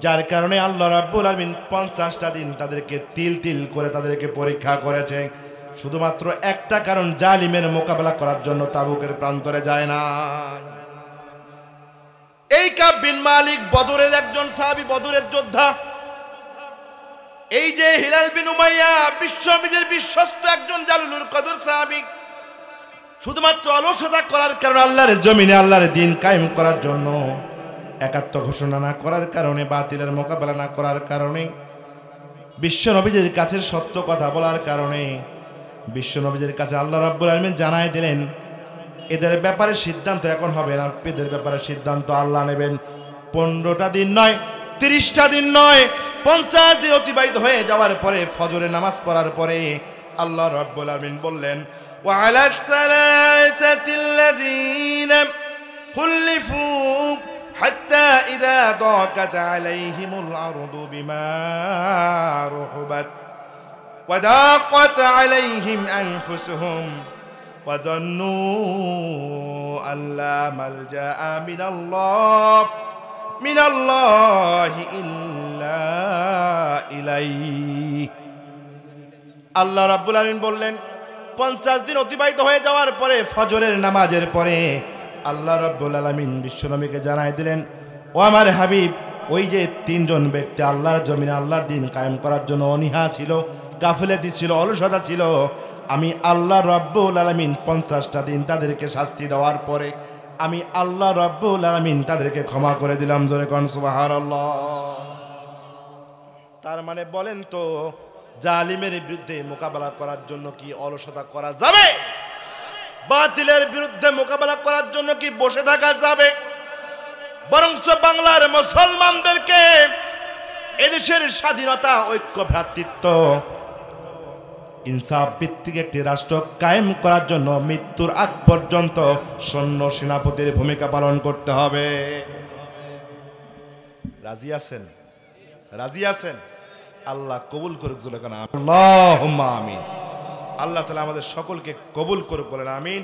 যার কারণে আল্লাহ রাব্বুল আলামিন 50টা দিন তাদেরকে তিল তিল করে তাদেরকে পরীক্ষা করেছে, শুধুমাত্র একটা কারণ, জালিমের মোকাবেলা করার জন্য তাবুকের প্রান্তরে যায় না। এই কাব বিন মালিক বদরের একজন সাহাবী, বদরের যোদ্ধা। এই যে হিলাল বিন উমাইয়া বিশ্বনবীর বিশ্বস্ত একজন জালিলুল কদর সাহাবী, শুধুমাত্র অলসতা করার কারণে, আল্লাহর জমিনে আল্লাহর দ্বীন কায়েম করার জন্য একাত্ম ঘোষণা না করার কারণে, বাতিলের মোকাবেলা না করার কারণে, বিশ্বনবীর কাছে সত্য কথা বলার কারণে বিশ্বনবীর কাছে আল্লাহ রাব্বুল আলামিন জানায় দিলেন, এদের ব্যাপারে সিদ্ধান্ত এখন হবে না, এদের ব্যাপারে সিদ্ধান্ত আল্লাহ নেবেন। 15টা দিন নয়, 30টা দিন নয়, 50 দিন অতিবাহিত হয়ে যাওয়ার পরে, ফজরের নামাজ পড়ার পরে আল্লাহ রাব্বুল আলামিন বললেন, وعلى الثلاثة الذين خلفوا حتى إذا ضاقت عليهم الأرض بما رحبت وضاقت عليهم أنفسهم وظنوا أن لا ملجأ من الله إلا إليه। আল্লাহ রাব্বুল আলামিন বললেন, 50 দিন অতিবাহিত হয়ে যাওয়ার পরে, ফজরের নামাজের পরে আল্লাহ রাব্বুল আলামিন বিশ্বনবীকে জানাই দিলেন, ও আমার হাবিব, ওই যে তিনজন ব্যক্তি আল্লাহর জমিনে আল্লাহর দ্বীন কায়েম করার জন্য অনীহা ছিল, গাফিলতি ছিল, অলসতা ছিল, আমি আল্লাহ রাব্বুল আলামিন 50টা দিন তাদেরকে শাস্তি দেওয়ার পরে আমি আল্লাহ রাব্বুল আলামিন তাদেরকে ক্ষমা করে দিলাম। জোরে কোন সুবহানাল্লাহ। তার মানে বলেন তো, জালিমের বিরুদ্ধে মোকাবেলা করার জন্য কি অলসতা করা যাবে? বাতিলের বিরুদ্ধে মোকাবেলা করার জন্য কি বসে থাকা যাবে? বরঞ্চ বাংলার মুসলমানদেরকে এদেশের স্বাধীনতা, ঐক্য, ভ্রাতৃত্ব, ইনসাফ ভিত্তিক একটি রাষ্ট্র কায়েম করার জন্য মৃত্যুর আগ পর্যন্ত সৈন্য সেনাপতির ভূমিকা পালন করতে হবে। রাজি আছেন? রাজি আছেন? আল্লাহ কবুল করুক। আল্লাহুম্মা আমিন। আল্লাহ তাআলা আমাদের সকলকে কবুল করুক, বলেন আমিন।